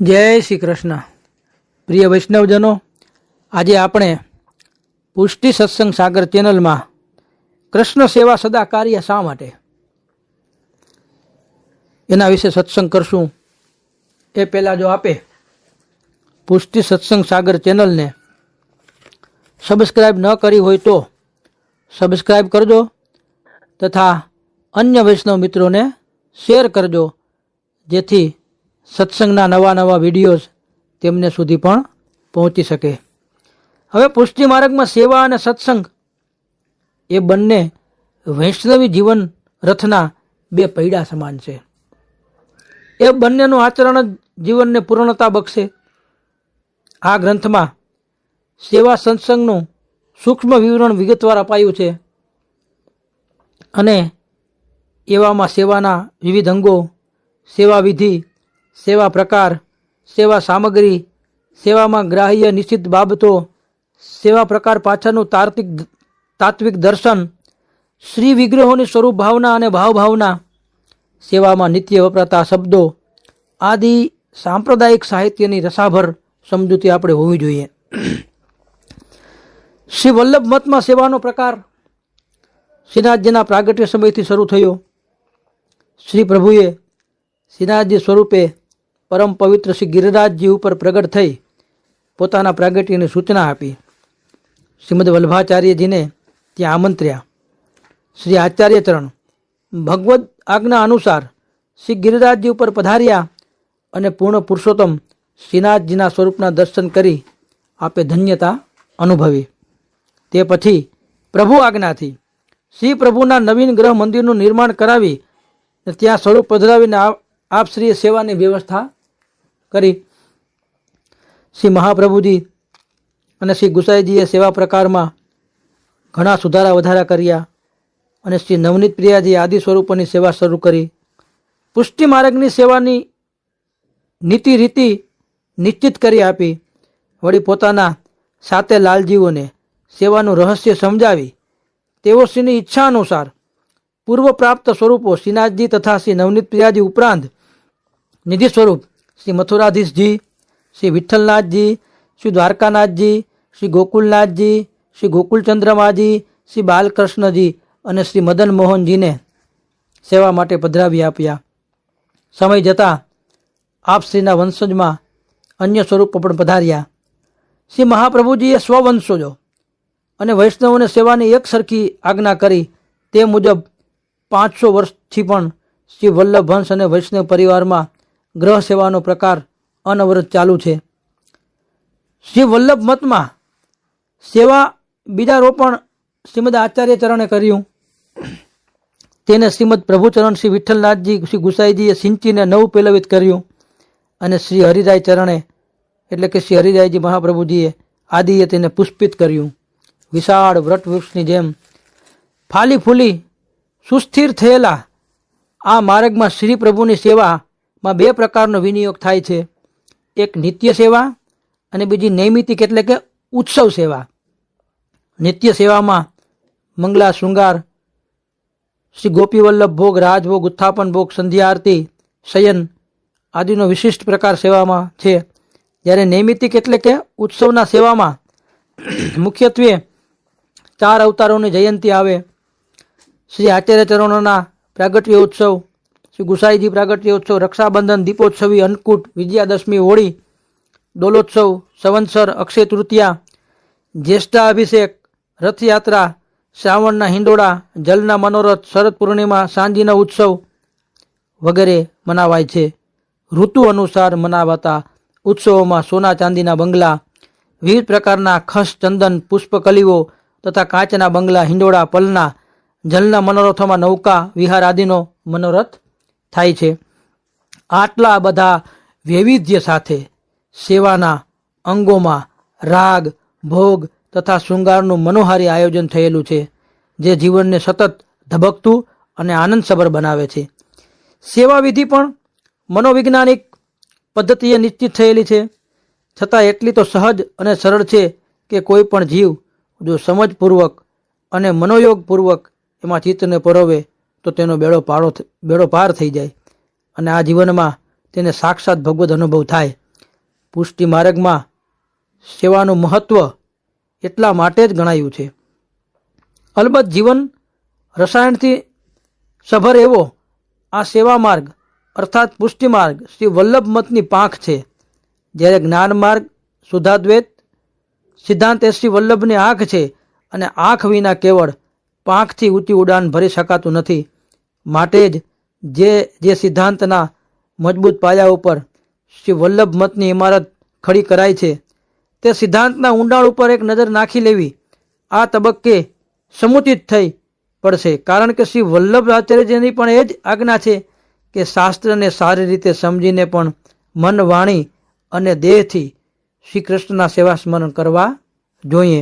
જય શ્રી કૃષ્ણ. પ્રિય વૈષ્ણવજનો, આજે આપણે પુષ્ટિ સત્સંગ સાગર ચેનલમાં કૃષ્ણ સેવા સદા કાર્ય શા માટે એના વિશે સત્સંગ કરશું. એ પહેલાં જો આપે પુષ્ટિ સત્સંગ સાગર ચેનલને સબસ્ક્રાઈબ ન કરી હોય તો સબસ્ક્રાઈબ કરજો તથા અન્ય વૈષ્ણવ મિત્રોને શેર કરજો, જેથી સત્સંગના નવા નવા વિડીયોઝ તેમને સુધી પણ પહોંચી શકે. હવે પુષ્ટિ માર્ગમાં સેવા અને સત્સંગ એ બંને વૈષ્ણવી જીવન રથના બે પૈડા સમાન છે. એ બંનેનું આચરણ જ જીવનને પૂર્ણતા બક્ષે. આ ગ્રંથમાં સેવા સત્સંગનું સૂક્ષ્મ વિવરણ વિગતવાર અપાયું છે અને એવામાં સેવાના વિવિધ અંગો, સેવા વિધિ, સેવા પ્રકાર, સેવા સામગ્રી, સેવામાં ગ્રાહ્ય નિશ્ચિત બાબતો, સેવા પ્રકાર પાછળનું તાત્વિક દર્શન, શ્રી વિગ્રહોની સ્વરૂપ ભાવના અને ભાવભાવના, સેવામાં નિત્ય વપરાતા શબ્દો આદિ સાંપ્રદાયિક સાહિત્યની રસાભર સમજૂતી આપણે હોવી જોઈએ. શ્રી વલ્લભ મતમાં સેવાનો પ્રકાર શ્રીનાથજીના પ્રાગટ્ય સમયથી શરૂ થયો. શ્રી પ્રભુએ શ્રીનાથજી સ્વરૂપે પરમ પવિત્ર શ્રી ગિરિરાજજી ઉપર પ્રગટ થઈ પોતાના પ્રાગટ્યની સૂચના આપી. શ્રીમદ વલ્લભાચાર્યજીને ત્યાં આમંત્ર્યા. શ્રી આચાર્યચરણ ભગવદ આજ્ઞા અનુસાર શ્રી ગિરિરાજજી ઉપર પધાર્યા અને પૂર્ણ પુરુષોત્તમ શ્રીનાથજીના સ્વરૂપના દર્શન કરી આપે ધન્યતા અનુભવી. તે પછી પ્રભુ આજ્ઞાથી શ્રી પ્રભુના નવીન ગ્રહ મંદિરનું નિર્માણ કરાવી ત્યાં સ્વરૂપ પધરાવીને આપ શ્રીએ સેવાની વ્યવસ્થા કરી. શ્રી મહાપ્રભુજી અને શ્રી ગુસાઈજીએ સેવા પ્રકારમાં ઘણા સુધારા વધારા કર્યા અને શ્રી નવનીત પ્રિયાજી આદિ સ્વરૂપોની સેવા શરૂ કરી. પુષ્ટિ માર્ગની સેવાની નીતિ રીતિ નિશ્ચિત કરી આપી. વળી પોતાના સાતે લાલજીઓને સેવાનું રહસ્ય સમજાવી તેઓ શ્રીની ઈચ્છા અનુસાર પૂર્વ પ્રાપ્ત સ્વરૂપો શ્રીનાથજી તથા શ્રી નવનીત પ્રિયાજી ઉપરાંત નિધિ સ્વરૂપ શ્રી મથુરાધીશજી, શ્રી વિઠ્ઠલનાથજી, શ્રી દ્વારકાનાથજી, શ્રી ગોકુલનાથજી, શ્રી ગોકુલચંદ્રમાજી, શ્રી બાલકૃષ્ણજી અને શ્રી મદન મોહનજીને સેવા માટે પધરાવી આપ્યા. સમય જતાં આપ શ્રીના વંશજમાં અન્ય સ્વરૂપો પણ પધાર્યા. શ્રી મહાપ્રભુજીએ સ્વવંશજો અને વૈષ્ણવોને સેવાની એક સરખી આજ્ઞા કરી. તે મુજબ 500 વર્ષથી પણ શ્રી વલ્લભ અને વૈષ્ણવ પરિવારમાં ગ્રહ સેવાનો પ્રકાર અનવરત ચાલુ છે. શ્રી વલ્લભ મતમાં સેવા બીજારોપણ શ્રીમદ આચાર્ય ચરણે કર્યું. તેને શ્રીમદ પ્રભુચરણ શ્રી વિઠ્ઠલનાથજી શ્રી ગુસાઈજીએ સિંચીને નવ પેલવિત કર્યું અને શ્રી હરિરાય ચરણે એટલે કે શ્રી હરિરાયજી મહાપ્રભુજીએ આદિએ તેને પુષ્પિત કર્યું. વિશાળ વટવૃક્ષની જેમ ફાલી ફૂલી સુસ્થિર થયેલા આ માર્ગમાં શ્રી પ્રભુની સેવામાં બે પ્રકારનો વિનિયોગ થાય છે. એક નિત્ય સેવા અને બીજી નૈમિતિક એટલે કે ઉત્સવ સેવા. નિત્ય સેવામાં મંગલા શૃંગાર, શ્રી ગોપીવલ્લભ ભોગ, રાજભોગ, ઉત્થાપન ભોગ, સંધ્યા આરતી, શયન આદિનો વિશિષ્ટ પ્રકાર સેવામાં છે. જ્યારે નૈમિતિક એટલે કે ઉત્સવના સેવામાં મુખ્યત્વે 4 અવતારોની જયંતિ આવે. શ્રી આચાર્યચરણોના પ્રાગટ્યોત્સવ, શ્રી ગુસાઈજી પ્રાગટ્યોત્સવ, રક્ષાબંધન, દીપોત્સવી, અન્નકૂટ, વિજયાદશમી, હોળી, ડોલોત્સવ, સંવત્સર, અક્ષય તૃતીયા, જ્યેષ્ઠાભિષેક, રથયાત્રા, શ્રાવણના હિંડોળા, જલના મનોરથ, શરદ પૂર્ણિમા, સાંજીના ઉત્સવ વગેરે મનાવાય છે. ઋતુ અનુસાર મનાવાતા ઉત્સવોમાં સોના ચાંદીના બંગલા, વિવિધ પ્રકારના ખસ, ચંદન, પુષ્પકલીઓ તથા કાચના બંગલા, હિંડોળા, પલના, જલના મનોરથોમાં નૌકા વિહાર આદિનો મનોરથ થાય છે. આટલા બધા વૈવિધ્ય સાથે સેવાના અંગોમાં રાગ, ભોગ તથા શૃંગારનું મનોહારી આયોજન થયેલું છે, જે જીવનને સતત ધબકતું અને આનંદસભર બનાવે છે. સેવા વિધિ પણ મનોવૈજ્ઞાનિક પદ્ધતિએ નિશ્ચિત થયેલી છે, છતાં એટલી તો સહજ અને સરળ છે કે કોઈ પણ જીવ જો સમજપૂર્વક અને મનોયોગપૂર્વક એમાં ચિત્તને પરોવે તો તેનો બેડો પાર થઈ જાય અને આ જીવનમાં તેને સાક્ષાત ભગવદ અનુભવ થાય. પુષ્ટિ માર્ગમાં સેવાનું મહત્ત્વ એટલા માટે જ ગણાયું છે. અલબત્ત જીવન રસાયણથી સભર એવો આ સેવા માર્ગ અર્થાત પુષ્ટિ માર્ગ શ્રી વલ્લભ મતની પાંખ છે, જ્યારે જ્ઞાન માર્ગ શુદ્ધાદ્વૈત સિદ્ધાંત એ શ્રી વલ્લભની આંખ છે, અને આંખ વિના કેવળ પાંખથી ઊંચી ઉડાન ભરી શકાતું નથી. માટે જ જે સિદ્ધાંતના મજબૂત પાયા ઉપર શ્રી વલ્લભ મતની ઇમારત ખડી કરાઈ છે, તે સિદ્ધાંતના ઊંડાણ ઉપર એક નજર નાખી લેવી આ તબક્કે સમુચિત થઈ પડશે. કારણ કે શ્રી વલ્લભ આચાર્યજીની પણ એ જ આજ્ઞા છે કે શાસ્ત્રને સારી રીતે સમજીને પણ મન, વાણી અને દેહથી શ્રી કૃષ્ણના સેવા સ્મરણ કરવા જોઈએ.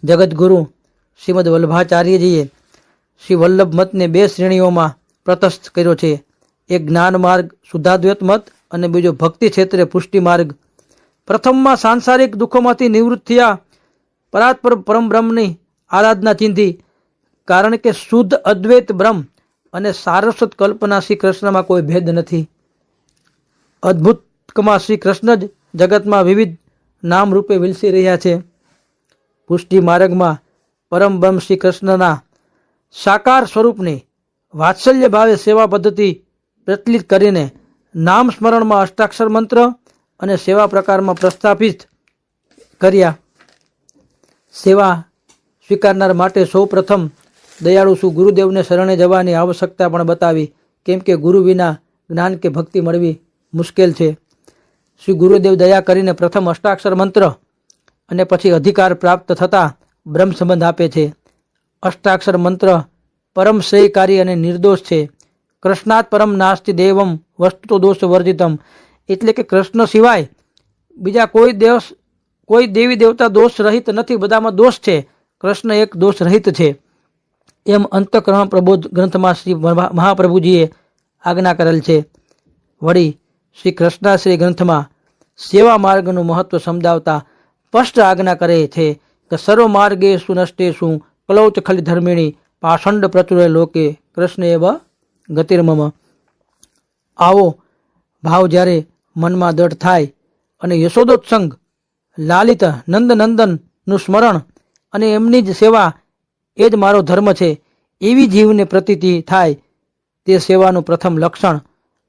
જગતગુરુ શ્રીમદ વલ્લભાચાર્યજીએ શ્રી વલ્લભ મતને 2 શ્રેણીઓમાં પ્રતસ્થ કર્યો છે. એક જ્ઞાન માર્ગ શુદ્ધાદ્વૈત મત અને બીજો ભક્તિ ક્ષેત્રે પુષ્ટિ માર્ગ. પ્રથમમાં સાંસારિક દુઃખોમાંથી નિવૃત્ત થયા પરાત્પર પરમ બ્રહ્મની આરાધના ચિંધી, કારણ કે શુદ્ધ અદ્વૈત બ્રહ્મ અને સારસ્વત કલ્પના શ્રી કૃષ્ણમાં કોઈ ભેદ નથી. અદ્ભુતમાં શ્રી કૃષ્ણ જ જગતમાં વિવિધ નામ રૂપે વિલસી રહ્યા છે. પુષ્ટિ માર્ગમાં પરમ બ્રહ્મ શ્રી કૃષ્ણના સાકાર સ્વરૂપની વાત્સલ્ય ભાવે સેવા પદ્ધતિ પ્રચલિત કરીને નામ સ્મરણમાં અષ્ટાક્ષર મંત્ર અને સેવા પ્રકારમાં પ્રસ્થાપિત કર્યા. સેવા સ્વીકારનાર માટે સૌ પ્રથમ દયાળુ શું ગુરુદેવને શરણે જવાની આવશ્યકતા પણ બતાવી, કેમ કે ગુરુ વિના જ્ઞાન કે ભક્તિ મળવી મુશ્કેલ છે. શ્રી ગુરુદેવ દયા કરીને પ્રથમ અષ્ટાક્ષર મંત્ર અને પછી અધિકાર પ્રાપ્ત થતાં બ્રહ્મ સંબંધ આપે છે. અષ્ટાક્ષર મંત્ર પરમ શ્રેયકારી અને નિર્દોષ છે. કૃષ્ણાત પરમ નાસ્તિ દેવમ વસ્તુ દોષ વર્જિતમ, એટલે કે કૃષ્ણ સિવાય બીજા કોઈ દેવી દેવતા દોષ રહિત નથી, બધામાં દોષ છે. કૃષ્ણ એક દોષ રહિત છે. એમ અંતઃકરણ પ્રબોધ ગ્રંથમાં શ્રી મહાપ્રભુજીએ આજ્ઞા કરેલ છે. વળી શ્રી કૃષ્ણાશ્રી ગ્રંથમાં સેવા માર્ગનું મહત્વ સમજાવતા સ્પષ્ટ આજ્ઞા કરે છે કે સર્વ માર્ગેષુ નષ્ટેષુ ક્લૌચ ખલિ ધર્મિણી પાષંડ પ્રચુરે લોકે કૃષ્ણ એવ ગતિર્મમ. આવો ભાવ જ્યારે મનમાં દૃઢ થાય અને યશોદોત્સંગ લાલિત નંદનંદનનું સ્મરણ અને એમની જ સેવા એ જ મારો ધર્મ છે એવી જીવને પ્રતીતિ થાય, તે સેવાનું પ્રથમ લક્ષણ.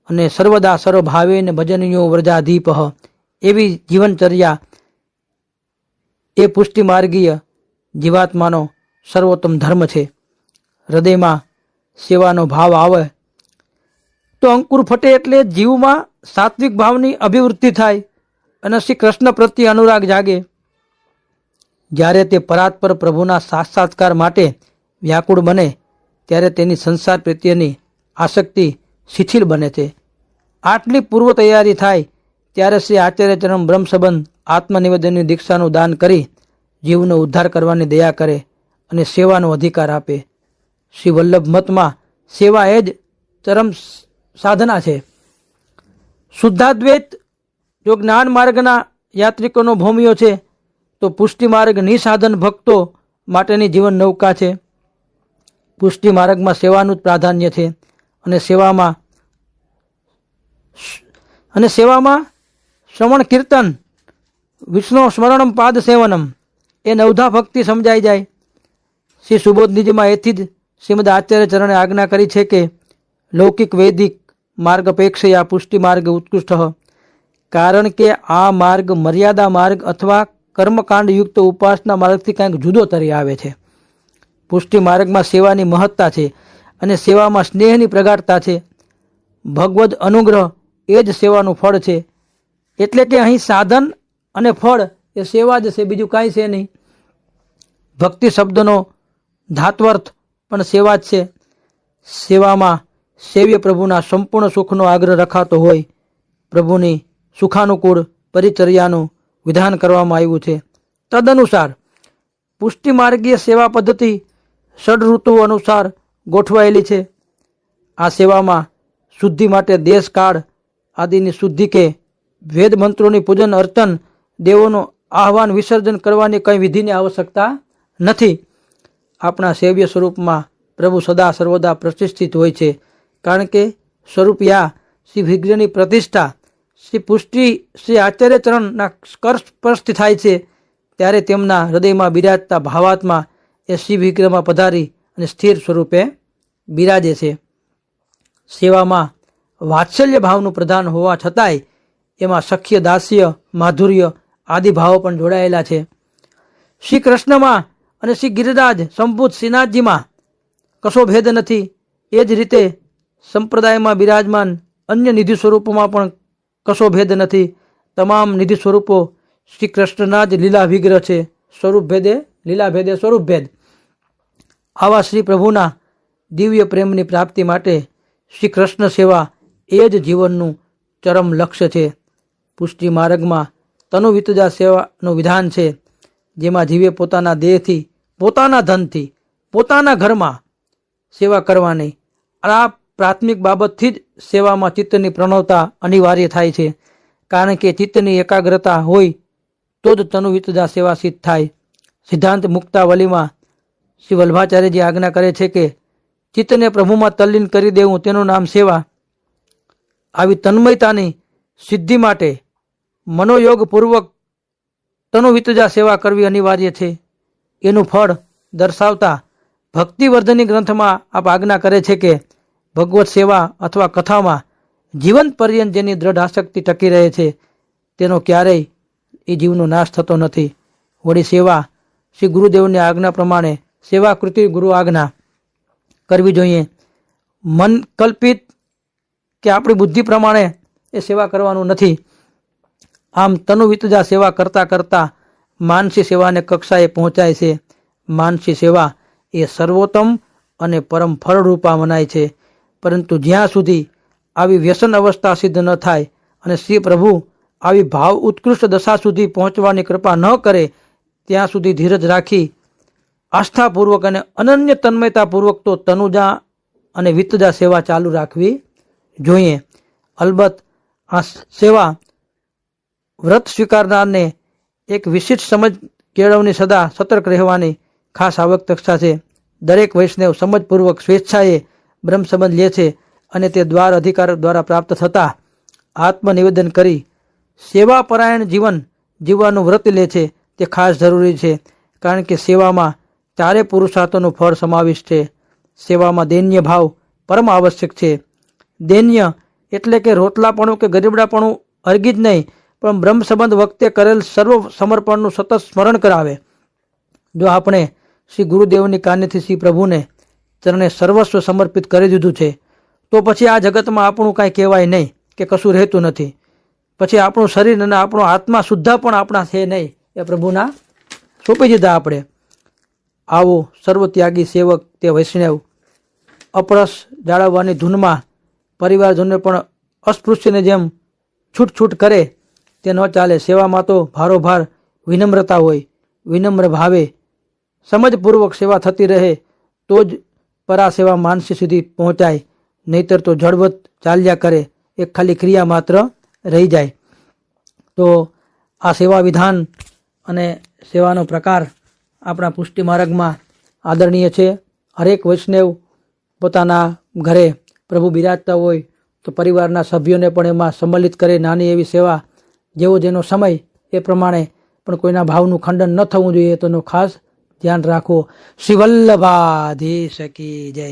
અને સર્વદા સર્વભાવેન ભજનીયો વ્રજાધીપ એવી જીવનચર્યા એ પુષ્ટિ માર્ગીય જીવાત્માનો સર્વોત્તમ ધર્મ છે. હૃદયમાં સેવાનો ભાવ આવે તો અંકુર ફટે, એટલે જીવમાં સાત્વિક ભાવની અભિવૃદ્ધિ થાય અને શ્રી કૃષ્ણ પ્રત્યે અનુરાગ જાગે. જ્યારે તે પરાત્પર પ્રભુના સાક્ષાત્કાર માટે વ્યાકુળ બને ત્યારે તેની સંસાર પ્રત્યેની આસક્તિ શિથિલ બને છે. આટલી પૂર્વ તૈયારી થાય ત્યારે શ્રી આચાર્યચરણ બ્રહ્મ સંબંધ આત્મનિવેદનની દીક્ષાનું દાન કરી જીવનો ઉદ્ધાર કરવાની દયા કરે અને સેવાનો અધિકાર આપે. શ્રી વલ્લભ મતમાં સેવા એ જ ચરમ સાધના છે. શુદ્ધાદ્વૈત જો જ્ઞાન માર્ગના યાત્રિકોનો ભૂમિયો છે, તો પુષ્ટિ માર્ગ નિસાધન ભક્તો માટેની જીવન નૌકા છે. પુષ્ટિ માર્ગમાં સેવાનું જ પ્રાધાન્ય છે અને સેવામાં શ્રવણ કીર્તન વિષ્ણુ સ્મરણમ પાદ સેવનમ એ નવધા ભક્તિ સમજાઈ જાય. શ્રી સુબોધનીજીમાં એથી જ શ્રીમદ આચાર્ય ચરણે આજ્ઞા કરી છે કે લૌકિક વૈદિક માર્ગ અપેક્ષયા પુષ્ટિ માર્ગ ઉત્કૃષ્ટ, કારણ કે આ માર્ગ મર્યાદા માર્ગ અથવા કર્મકાંડ યુક્ત ઉપાસના માર્ગથી કંઈક જુદો તરી આવે છે. પુષ્ટિ માર્ગમાં સેવાની મહત્તા છે અને સેવામાં સ્નેહની પ્રગાઢતા છે. ભગવદ અનુગ્રહ એ જ સેવાનું ફળ છે. એટલે કે અહીં સાધન અને ફળ એ સેવા જ છે, બીજું કાંઈ છે નહીં. ભક્તિ શબ્દનો ધાત્વર્થ પણ સેવા જ છે. સેવામાં સેવ્ય પ્રભુના સંપૂર્ણ સુખનો આગ્રહ રખાતો હોય, પ્રભુની સુખાનુકૂળ પરિચર્યાનું વિધાન કરવામાં આવ્યું છે. તદનુસાર પુષ્ટિ માર્ગીય સેવા પદ્ધતિ ષડઋતુઓ અનુસાર ગોઠવાયેલી છે. આ સેવામાં શુદ્ધિ માટે દેશ કાળ આદિની શુદ્ધિ કે વેદ મંત્રોની પૂજન અર્ચન, દેવોનું આહવાન વિસર્જન કરવાની કંઈ વિધિની આવશ્યકતા નથી. આપણા સેવ્ય સ્વરૂપમાં પ્રભુ સદા સર્વદા પ્રતિષ્ઠિત હોય છે, કારણ કે સ્વરૂપિયા શ્રી વિગ્રહની પ્રતિષ્ઠા શ્રી પુષ્ટિ શ્રી આચાર્યચરણના કર સ્પર્શથી થાય છે ત્યારે તેમના હૃદયમાં બિરાજતા ભાવાત્મા એ શ્રી વિગ્રહમાં પધારી અને સ્થિર સ્વરૂપે બિરાજે છે. સેવામાં વાત્સલ્ય ભાવનું પ્રધાન હોવા છતાંય એમાં સખ્ય, દાસ્ય, માધુર્ય આદિ ભાવો પણ જોડાયેલા છે. શ્રી કૃષ્ણમાં અને શ્રી ગિરિરાજ સંભૂત શ્રીનાથજીમાં કશો ભેદ નથી. એ જ રીતે સંપ્રદાયમાં બિરાજમાન અન્ય નિધિ સ્વરૂપોમાં પણ કશો ભેદ નથી. તમામ નિધિ સ્વરૂપો શ્રી કૃષ્ણના જ લીલા વિગ્રહ છે. સ્વરૂપ ભેદે લીલા ભેદે સ્વરૂપ ભેદ. આવા શ્રી પ્રભુના દિવ્ય પ્રેમની પ્રાપ્તિ માટે શ્રી કૃષ્ણ સેવા એ જ જીવનનું ચરમ લક્ષ્ય છે. પુષ્ટિ માર્ગમાં તનુ વિતજા સેવાનું વિધાન છે, જેમાં જીવે પોતાના દેહથી, પોતાના ધનથી, પોતાના ઘરમાં સેવા કરવાની. આ પ્રાથમિક બાબતથી જ સેવામાં ચિત્તની પ્રણવતા અનિવાર્ય થાય છે, કારણ કે ચિત્તની એકાગ્રતા હોય તો જ તનુ વિતજા સેવા સિદ્ધ થાય. સિદ્ધાંત મુક્તાવલીમાં શ્રી વલ્ભાચાર્યજી આજ્ઞા કરે છે કે ચિત્તને પ્રભુમાં તલ્લીન કરી દેવું તેનું નામ સેવા. આવી તન્મયતાની સિદ્ધિ માટે મનોયોગપૂર્વક તનુ વિતજા સેવા કરવી અનિવાર્ય છે. એનું ફળ દર્શાવતા ભક્તિવર્ધની ગ્રંથમાં આપ આજ્ઞા કરે છે કે ભગવત સેવા અથવા કથામાં જીવન પર્યંત જેની દ્રઢ આસક્તિ ટકી રહે છે તેનો ક્યારેય એ જીવનો નાશ થતો નથી. વળી સેવા શ્રી ગુરુદેવની આજ્ઞા પ્રમાણે સેવા કૃતિ ગુરુ આજ્ઞા કરવી જોઈએ. મન કલ્પિત કે આપણી બુદ્ધિ પ્રમાણે એ સેવા કરવાનું નથી. આમ તનુ વિતજા સેવા કરતાં કરતાં માનસી સેવાને કક્ષાએ પહોંચાય છે. માનસી સેવા એ સર્વોત્તમ અને પરમ ફળરૂપા મનાય છે. પરંતુ જ્યાં સુધી આવી વ્યસન અવસ્થા સિદ્ધ ન થાય અને શ્રી પ્રભુ આવી ભાવ ઉત્કૃષ્ટ દશા સુધી પહોંચવાની કૃપા ન કરે ત્યાં સુધી ધીરજ રાખી આસ્થાપૂર્વક અને અનન્ય તન્મયતાપૂર્વક તો તનુજા અને વિતજા સેવા ચાલુ રાખવી જોઈએ. અલબત્ત આ સેવા વ્રત સ્વીકારનારને એક વિશિષ્ટ સમજ કેળવણી સદા સતર્ક રહેવાની ખાસ આવશ્યકતા છે. દરેક વૈષ્ણવ સમજપૂર્વક સ્વેચ્છાએ બ્રહ્મ સંબંધ લે છે અને તે દ્વાર અધિકાર દ્વારા પ્રાપ્ત થતા આત્મનિવેદન કરી સેવા પરાયણ જીવન જીવવાનું વ્રત લે છે. તે ખાસ જરૂરી છે, કારણ કે સેવામાં ચારે પુરુષાર્થોનું ફળ સમાવિષ્ટ છે. સેવામાં દૈન્ય ભાવ પરમ આવશ્યક છે. દૈન્ય એટલે કે રોટલાપણું કે ગરીબડાપણું અરગી જ નહીં, પણ બ્રહ્મ સંબંધ વખતે કરેલ સર્વ સમર્પણનું સતત સ્મરણ કરાવે. જો આપણે શ્રી ગુરુદેવની કાનેથી શ્રી પ્રભુને ચરણે સર્વસ્વ સમર્પિત કરી દીધું છે તો પછી આ જગતમાં આપણું કાંઈ કહેવાય નહીં કે કશું રહેતું નથી. પછી આપણું શરીર અને આપણો આત્મા સુદ્ધા પણ આપણા છે નહીં, એ પ્રભુના સોંપી દીધા આપણે. આવો સર્વત્યાગી સેવક તે વૈષ્ણવ અપરસ જાળવવાની ધૂનમાં પરિવારજનોને પણ અસ્પૃશ્યને જેમ છૂટછૂટ કરે તે ન ચાલે. સેવામાં તો ભારોભાર વિનમ્રતા હોય. વિનમ્ર ભાવે સમજપૂર્વક સેવા થતી રહે તો જ પરા સેવા માનસી સુધી પહોંચાય, નહીતર તો જળવત ચાલ્યા કરે, એક ખાલી ક્રિયા માત્ર રહી જાય. તો આ સેવા વિધાન અને સેવાનો પ્રકાર આપણા પુષ્ટિ માર્ગમાં આદરણીય છે. હરેક વૈષ્ણવ પોતાના ઘરે પ્રભુ બિરાજતા હોય તો પરિવારના સભ્યોને પણ એમાં સંમલિત કરે. નાની એવી સેવા, જેવો જેનો સમય એ પ્રમાણે, પણ કોઈના ભાવનું ખંડન ન થવું જોઈએ. તેનું ખાસ ધ્યાન રાખો. શ્રી વલ્લભાધીશ કી જય.